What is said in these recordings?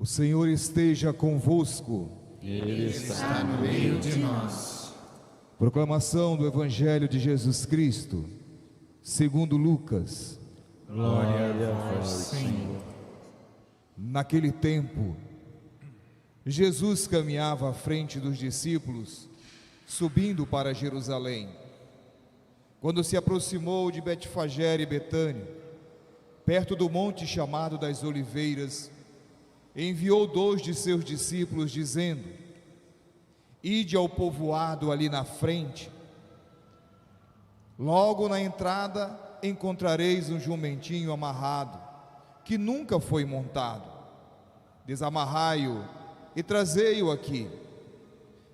O Senhor esteja convosco. Ele está no meio de nós. Proclamação do Evangelho de Jesus Cristo, segundo Lucas. Glória a vós, Senhor. Naquele tempo, Jesus caminhava à frente dos discípulos, subindo para Jerusalém. Quando se aproximou de Betfagé e Betânia, perto do monte chamado das Oliveiras, enviou 2 de seus discípulos, dizendo: Ide ao povoado ali na frente. Logo na entrada encontrareis um jumentinho amarrado, que nunca foi montado. Desamarrai-o e trazei-o aqui.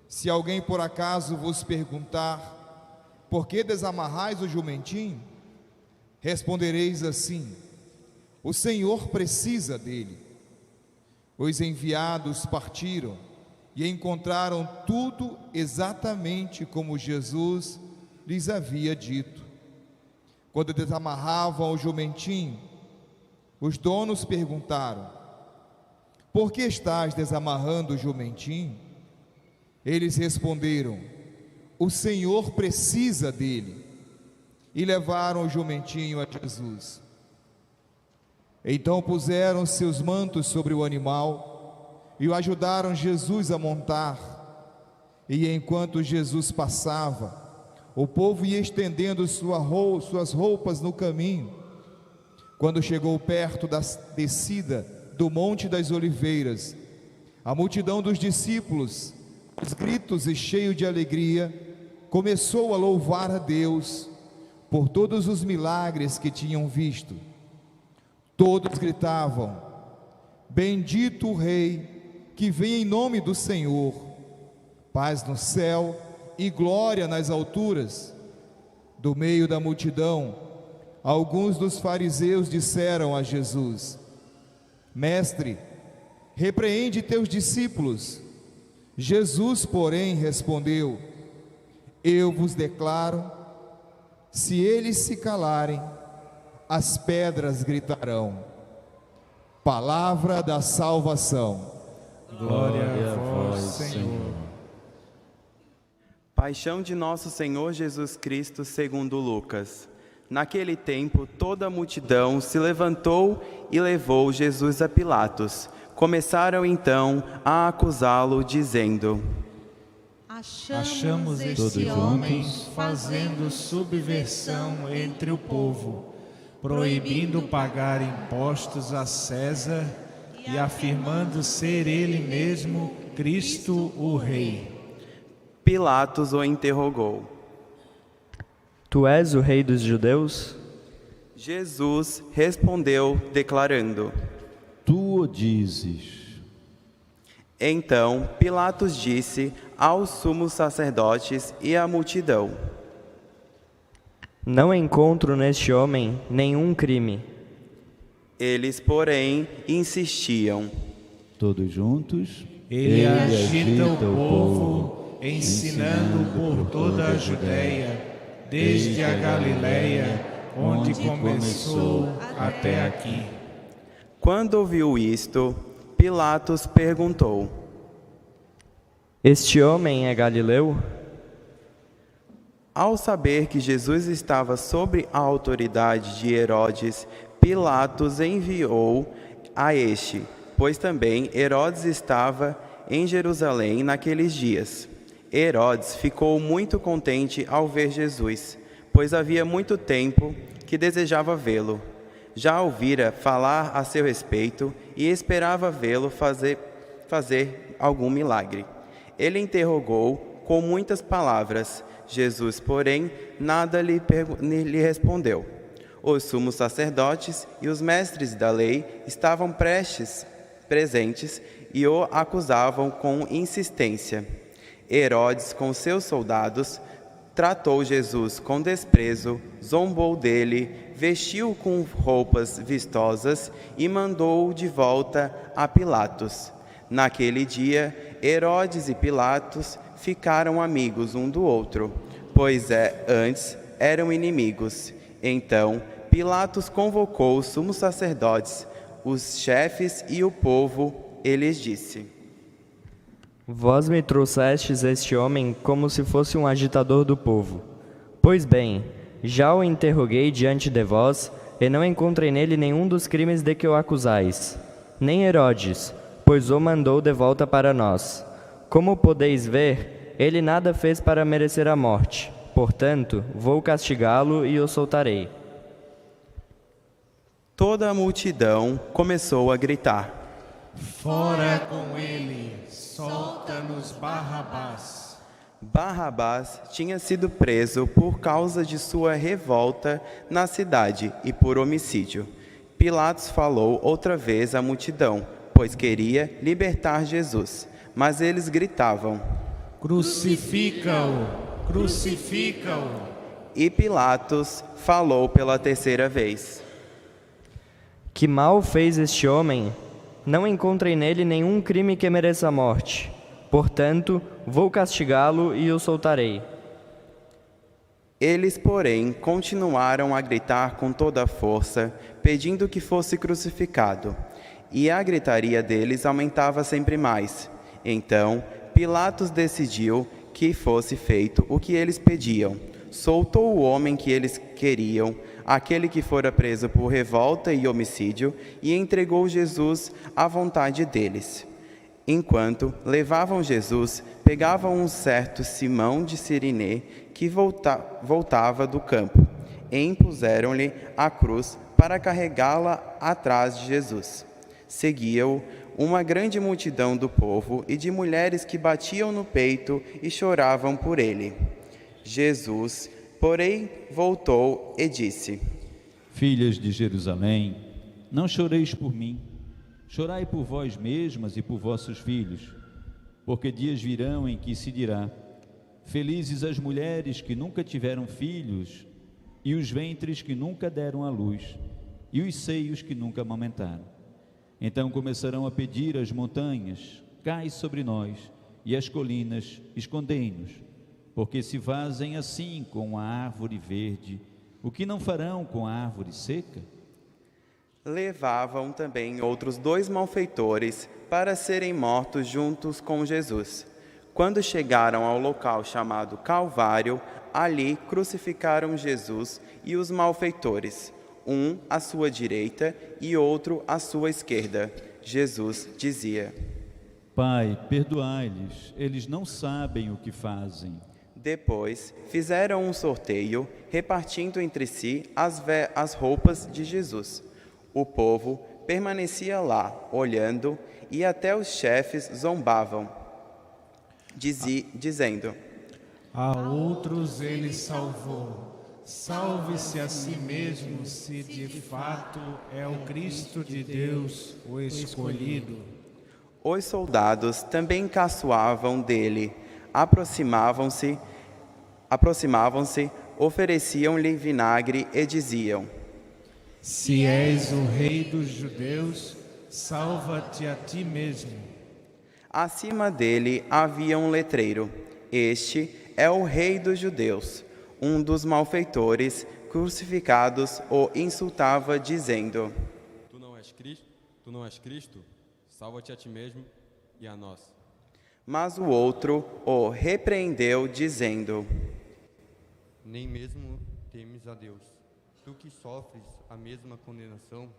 Se alguém por acaso vos perguntar: Por que desamarrais o jumentinho? Respondereis assim: O Senhor precisa dele. Os enviados partiram e encontraram tudo exatamente como Jesus lhes havia dito. Quando desamarravam o jumentinho, os donos perguntaram: Por que estás desamarrando o jumentinho? Eles responderam: O Senhor precisa dele. E levaram o jumentinho a Jesus. Então puseram seus mantos sobre o animal e o ajudaram Jesus a montar. E enquanto Jesus passava, o povo ia estendendo suas roupas no caminho. Quando chegou perto da descida do Monte das Oliveiras, a multidão dos discípulos, aos gritos e cheio de alegria, começou a louvar a Deus por todos os milagres que tinham visto. Todos gritavam: Bendito o Rei que vem em nome do Senhor, paz no céu e glória nas alturas. Do meio da multidão, alguns dos fariseus disseram a Jesus: Mestre, repreende teus discípulos. Jesus, porém, respondeu: Eu vos declaro, se eles se calarem, as pedras gritarão. Palavra da salvação. Glória a vós, Senhor. Paixão de nosso Senhor Jesus Cristo segundo Lucas. Naquele tempo, toda a multidão se levantou e levou Jesus a Pilatos. Começaram então a acusá-lo, dizendo: Achamos este homem fazendo subversão entre o povo, proibindo pagar impostos a César e afirmando ser ele mesmo Cristo o Rei. Pilatos o interrogou: Tu és o Rei dos Judeus? Jesus respondeu, declarando: Tu o dizes. Então Pilatos disse aos sumos sacerdotes e à multidão: Não encontro neste homem nenhum crime. Eles, porém, insistiam: Todos juntos. Ele agita o povo, ensinando por toda a Judéia, desde a Galileia, onde começou até aqui. Quando ouviu isto, Pilatos perguntou: Este homem é galileu? Ao saber que Jesus estava sob a autoridade de Herodes, Pilatos enviou a este, pois também Herodes estava em Jerusalém naqueles dias. Herodes ficou muito contente ao ver Jesus, pois havia muito tempo que desejava vê-lo. Já ouvira falar a seu respeito e esperava vê-lo fazer algum milagre. Ele interrogou com muitas palavras. Jesus, porém, nada lhe respondeu. Os sumos sacerdotes e os mestres da lei estavam presentes e o acusavam com insistência. Herodes, com seus soldados, tratou Jesus com desprezo, zombou dele, vestiu-o com roupas vistosas e mandou-o de volta a Pilatos. Naquele dia, Herodes e Pilatos ficaram amigos um do outro, pois antes eram inimigos. Então, Pilatos convocou os sumos sacerdotes, os chefes e o povo ele lhes disse: Vós me trouxestes este homem como se fosse um agitador do povo. Pois bem, já o interroguei diante de vós, e não encontrei nele nenhum dos crimes de que o acusais. Nem Herodes, pois o mandou de volta para nós. Como podeis ver, ele nada fez para merecer a morte. Portanto, vou castigá-lo e o soltarei. Toda a multidão começou a gritar: Fora com ele, solta-nos Barrabás. Barrabás tinha sido preso por causa de sua revolta na cidade e por homicídio. Pilatos falou outra vez à multidão, pois queria libertar Jesus. Mas eles gritavam: Crucifica-o! Crucifica-o! E Pilatos falou pela terceira vez: Que mal fez este homem? Não encontrei nele nenhum crime que mereça a morte. Portanto, vou castigá-lo e o soltarei. Eles, porém, continuaram a gritar com toda a força, pedindo que fosse crucificado. E a gritaria deles aumentava sempre mais. Então, Pilatos decidiu que fosse feito o que eles pediam. Soltou o homem que eles queriam, aquele que fora preso por revolta e homicídio, e entregou Jesus à vontade deles. Enquanto levavam Jesus, pegavam um certo Simão de Cirené, que voltava do campo, e impuseram-lhe a cruz para carregá-la atrás de Jesus. Seguia-o uma grande multidão do povo e de mulheres que batiam no peito e choravam por ele. Jesus, porém, voltou e disse: Filhas de Jerusalém, não choreis por mim, chorai por vós mesmas e por vossos filhos, porque dias virão em que se dirá: felizes as mulheres que nunca tiveram filhos, e os ventres que nunca deram à luz, e os seios que nunca amamentaram. Então começarão a pedir às montanhas: cai sobre nós, e às colinas: escondei-nos. Porque se fazem assim com a árvore verde, o que não farão com a árvore seca? Levavam também outros 2 malfeitores para serem mortos juntos com Jesus. Quando chegaram ao local chamado Calvário, ali crucificaram Jesus e os malfeitores, um à sua direita e outro à sua esquerda. Jesus dizia: Pai, perdoai-lhes, eles não sabem o que fazem. Depois fizeram um sorteio, repartindo entre si as roupas de Jesus. O povo permanecia lá, olhando, e até os chefes zombavam, dizendo: A outros ele salvou. Salve-se a si mesmo, se de fato é o Cristo de Deus, o escolhido. Os soldados também caçoavam dele, aproximavam-se, ofereciam-lhe vinagre e diziam: Se és o rei dos judeus, salva-te a ti mesmo. Acima dele havia um letreiro: Este é o rei dos judeus. Um dos malfeitores crucificados o insultava, dizendo: Tu não és Cristo? Salva-te a ti mesmo e a nós. Mas o outro o repreendeu, dizendo: Nem mesmo temes a Deus. Tu que sofres a mesma condenação,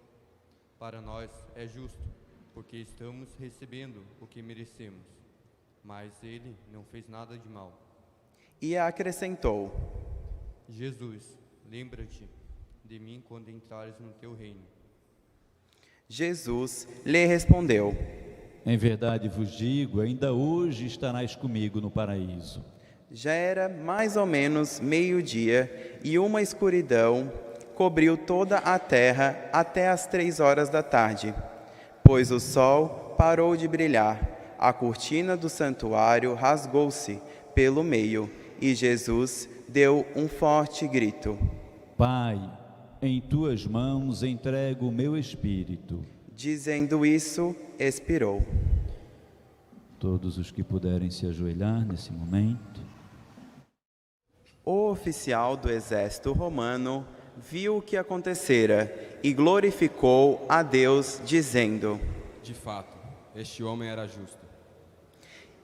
para nós é justo, porque estamos recebendo o que merecemos. Mas ele não fez nada de mal. E acrescentou: Jesus, lembra-te de mim quando entrares no teu reino. Jesus lhe respondeu: Em verdade vos digo, ainda hoje estarás comigo no paraíso. Já era mais ou menos meio-dia, e uma escuridão cobriu toda a terra até às 3 horas da tarde, pois o sol parou de brilhar, a cortina do santuário rasgou-se pelo meio, e Jesus deu um forte grito: Pai, em tuas mãos entrego o meu espírito. Dizendo isso, expirou. Todos os que puderem se ajoelhar nesse momento. O oficial do exército romano viu o que acontecera e glorificou a Deus, dizendo: De fato, este homem era justo.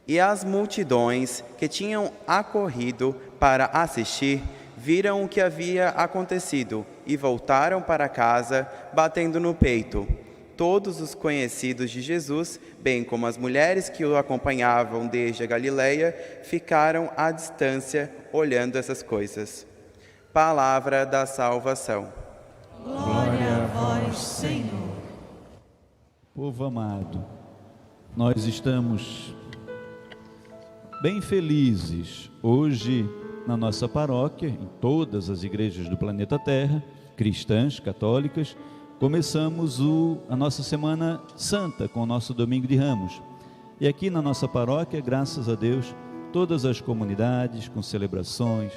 E as multidões que tinham acorrido para assistir viram o que havia acontecido e voltaram para casa, batendo no peito. Todos os conhecidos de Jesus, bem como as mulheres que o acompanhavam desde a Galileia, ficaram à distância olhando essas coisas. Palavra da salvação. Glória a vós, Senhor. Povo amado, nós estamos bem felizes hoje na nossa paróquia, em todas as igrejas do planeta Terra, cristãs, católicas. Começamos a nossa Semana Santa com o nosso Domingo de Ramos. E aqui na nossa paróquia, graças a Deus, todas as comunidades com celebrações,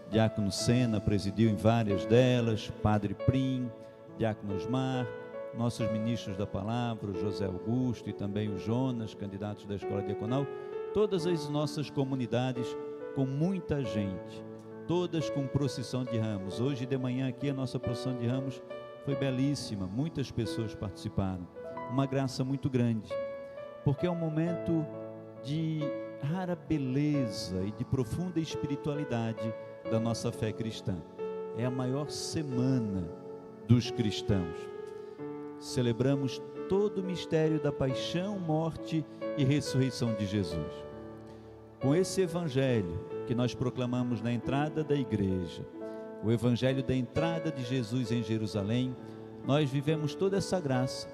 Diácono Sena presidiu em várias delas, Padre Prim, Diácono Osmar, nossos ministros da palavra, o José Augusto e também o Jonas, candidatos da Escola Diaconal, todas as nossas comunidades com muita gente, todas com procissão de ramos. Hoje de manhã aqui a nossa procissão de ramos foi belíssima, muitas pessoas participaram, uma graça muito grande, porque é um momento de rara beleza e de profunda espiritualidade da nossa fé cristã. É a maior semana dos cristãos. Celebramos todo o mistério da paixão, morte e ressurreição de Jesus. Com esse evangelho que nós proclamamos na entrada da igreja, o evangelho da entrada de Jesus em Jerusalém, nós vivemos toda essa graça,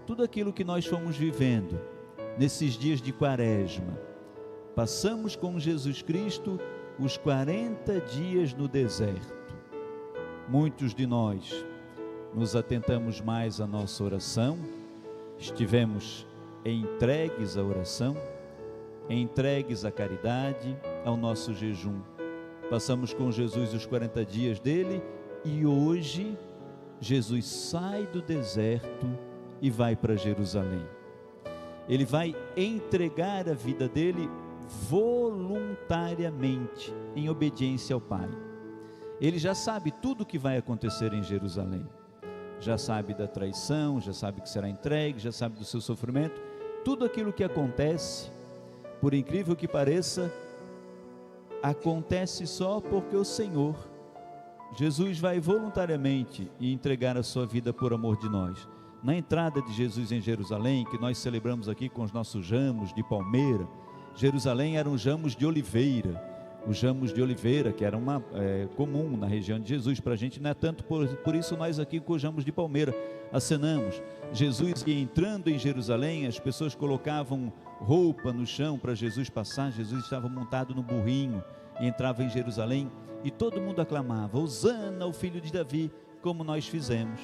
tudo aquilo que nós fomos vivendo nesses dias de Quaresma. Passamos com Jesus Cristo os 40 dias no deserto. Muitos de nós nos atentamos mais à nossa oração, estivemos entregues à oração, entregues à caridade, ao nosso jejum. Passamos com Jesus os 40 dias dele e hoje Jesus sai do deserto e vai para Jerusalém. Ele vai entregar a vida dele voluntariamente, em obediência ao Pai. Ele já sabe tudo o que vai acontecer em Jerusalém. Já sabe da traição, já sabe que será entregue, já sabe do seu sofrimento. Tudo aquilo que acontece, por incrível que pareça, acontece só porque o Senhor, Jesus, vai voluntariamente entregar a sua vida por amor de nós. Na entrada de Jesus em Jerusalém, que nós celebramos aqui com os nossos ramos de palmeira, Jerusalém eram ramos de oliveira. Os ramos de oliveira, que era comum na região de Jesus, para a gente não é tanto, por isso nós aqui com os ramos de palmeira acenamos. Jesus ia entrando em Jerusalém, as pessoas colocavam roupa no chão para Jesus passar. Jesus estava montado no burrinho e entrava em Jerusalém e todo mundo aclamava: Hosana, o filho de Davi, como nós fizemos.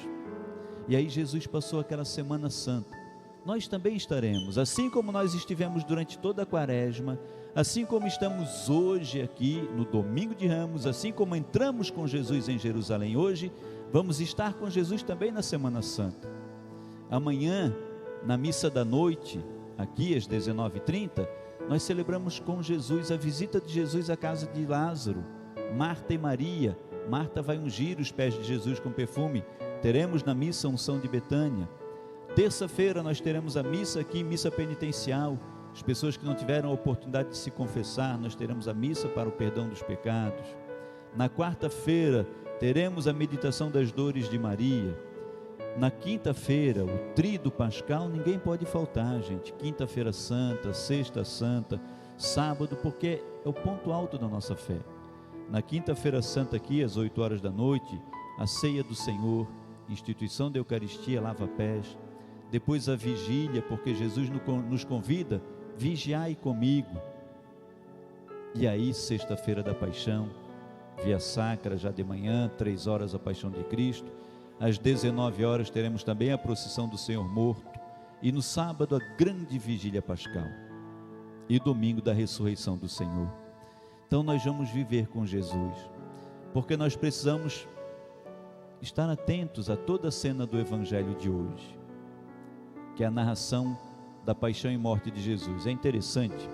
E aí Jesus passou aquela Semana Santa. Nós também estaremos, assim como nós estivemos durante toda a Quaresma, assim como estamos hoje aqui no Domingo de Ramos, assim como entramos com Jesus em Jerusalém hoje, vamos estar com Jesus também na Semana Santa. Amanhã, na missa da noite, aqui às 19h30, nós celebramos com Jesus a visita de Jesus à casa de Lázaro, Marta e Maria. Marta vai ungir os pés de Jesus com perfume. Teremos na missa a unção de Betânia. Terça-feira nós teremos a missa aqui, missa penitencial. As pessoas que não tiveram a oportunidade de se confessar, nós teremos a missa para o perdão dos pecados. Na quarta-feira teremos a meditação das dores de Maria. Na quinta-feira, o tríduo pascal, ninguém pode faltar, gente. Quinta-feira santa, sexta santa, sábado, porque é o ponto alto da nossa fé. Na quinta-feira santa aqui, às 8 horas da noite, a ceia do Senhor, instituição da Eucaristia, lava-pés. Depois a vigília, porque Jesus nos convida: vigiai comigo. E aí, sexta-feira da paixão, via sacra, já de manhã, 3 horas a paixão de Cristo. Às 19 horas teremos também a procissão do Senhor morto. E no sábado a grande vigília pascal. E domingo da ressurreição do Senhor. Então nós vamos viver com Jesus, porque nós precisamos estar atentos a toda a cena do Evangelho de hoje, que é a narração da paixão e morte de Jesus. É interessante,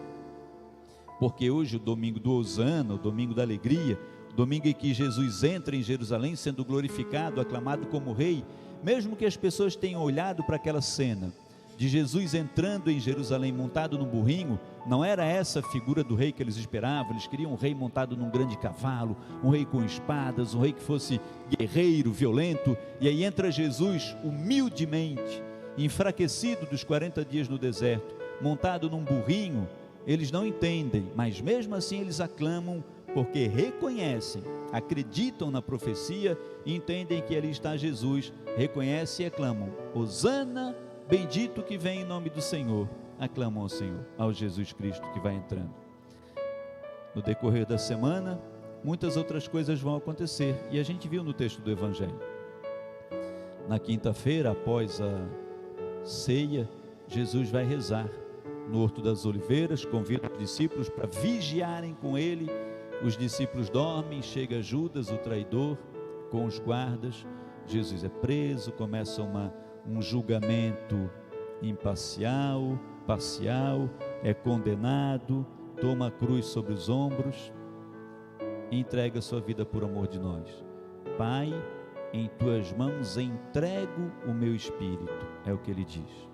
porque hoje o domingo do Hosana, o domingo da alegria, o domingo em que Jesus entra em Jerusalém sendo glorificado, aclamado como rei, mesmo que as pessoas tenham olhado para aquela cena, de Jesus entrando em Jerusalém montado num burrinho, não era essa a figura do rei que eles esperavam. Eles queriam um rei montado num grande cavalo, um rei com espadas, um rei que fosse guerreiro, violento. E aí entra Jesus humildemente, enfraquecido dos 40 dias no deserto, montado num burrinho. Eles não entendem, mas mesmo assim eles aclamam, porque reconhecem, acreditam na profecia e entendem que ali está Jesus, reconhecem e aclamam: Hosana, bendito que vem em nome do Senhor. Aclamam ao Senhor, ao Jesus Cristo que vai entrando. No decorrer da semana, muitas outras coisas vão acontecer, e a gente viu no texto do Evangelho. Na quinta-feira, após a ceia, Jesus vai rezar no Horto das Oliveiras, convida os discípulos para vigiarem com ele. Os discípulos dormem, chega Judas, o traidor, com os guardas. Jesus é preso, começa um julgamento parcial, é condenado, toma a cruz sobre os ombros e entrega sua vida por amor de nós. Pai, em tuas mãos entrego o meu espírito, é o que ele diz.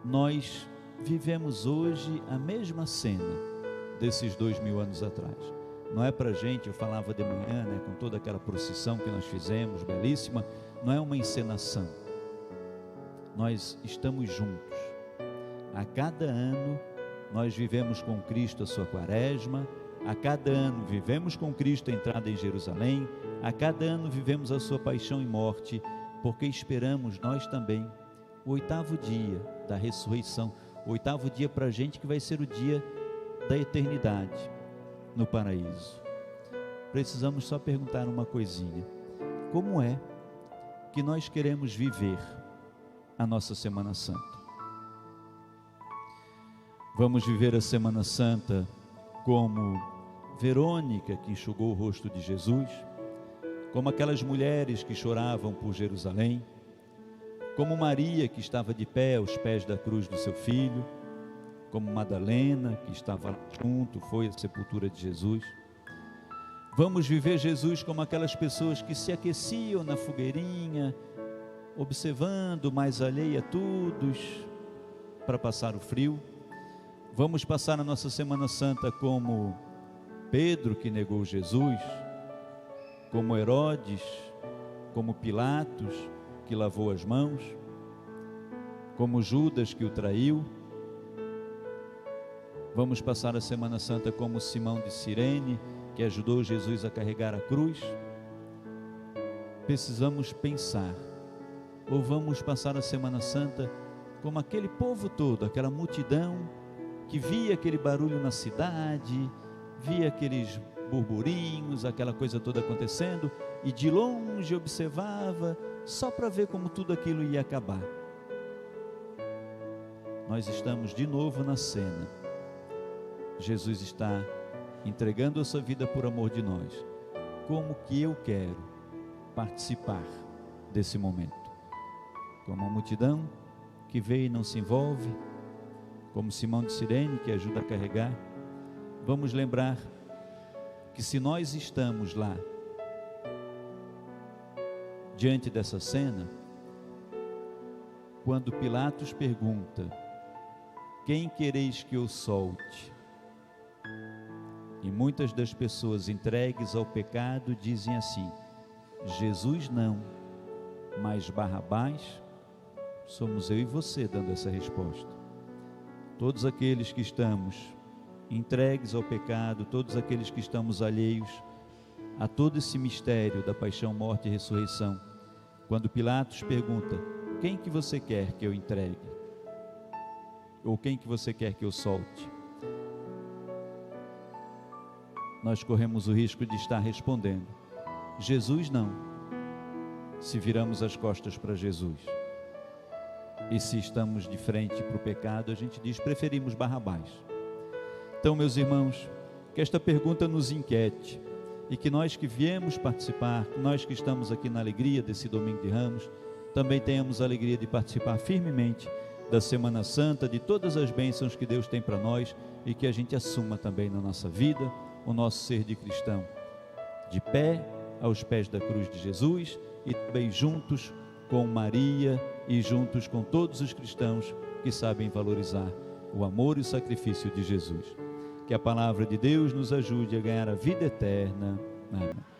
Nós vivemos hoje a mesma cena desses 2000 anos atrás. Não é para a gente, eu falava de manhã, né, com toda aquela procissão que nós fizemos, belíssima, não é uma encenação. Nós estamos juntos. A cada ano nós vivemos com Cristo a sua quaresma, a cada ano vivemos com Cristo a entrada em Jerusalém, a cada ano vivemos a sua paixão e morte, porque esperamos nós também o 8º dia da ressurreição, o 8º dia para a gente que vai ser o dia da eternidade no paraíso. Precisamos só perguntar uma coisinha: como é que nós queremos viver a nossa Semana Santa? Vamos viver a Semana Santa como Verônica, que enxugou o rosto de Jesus, como aquelas mulheres que choravam por Jerusalém, como Maria, que estava de pé aos pés da cruz do seu filho, como Madalena, que estava junto, foi à sepultura de Jesus. Vamos viver Jesus como aquelas pessoas que se aqueciam na fogueirinha, observando, mais alheia a todos, para passar o frio. Vamos passar a nossa Semana Santa como Pedro, que negou Jesus, como Herodes, como Pilatos, que lavou as mãos, como Judas, que o traiu. Vamos passar a Semana Santa como Simão de Cirene, que ajudou Jesus a carregar a cruz. Precisamos pensar, ou vamos passar a Semana Santa como aquele povo todo, aquela multidão que via aquele barulho na cidade, via aqueles burburinhos, aquela coisa toda acontecendo, e de longe observava, só para ver como tudo aquilo ia acabar. Nós estamos de novo na cena. Jesus está entregando a sua vida por amor de nós. Como que eu quero participar desse momento? Como a multidão que vê e não se envolve, como Simão de Cirene, que ajuda a carregar. Vamos lembrar que se nós estamos lá, diante dessa cena, quando Pilatos pergunta: quem quereis que eu solte? E muitas das pessoas entregues ao pecado dizem assim: Jesus não, mas Barrabás. Somos eu e você dando essa resposta. Todos aqueles que estamos entregues ao pecado, todos aqueles que estamos alheios a todo esse mistério da paixão, morte e ressurreição, quando Pilatos pergunta: quem que você quer que eu entregue? Ou quem que você quer que eu solte? Nós corremos o risco de estar respondendo: Jesus não, se viramos as costas para Jesus. E se estamos de frente para o pecado, a gente diz: preferimos Barrabás. Então, meus irmãos, que esta pergunta nos inquiete, e que nós que viemos participar, nós que estamos aqui na alegria desse Domingo de Ramos, também tenhamos a alegria de participar firmemente da Semana Santa, de todas as bênçãos que Deus tem para nós, e que a gente assuma também na nossa vida o nosso ser de cristão, de pé aos pés da cruz de Jesus, e também juntos com Maria e juntos com todos os cristãos que sabem valorizar o amor e o sacrifício de Jesus. Que a palavra de Deus nos ajude a ganhar a vida eterna. Amém.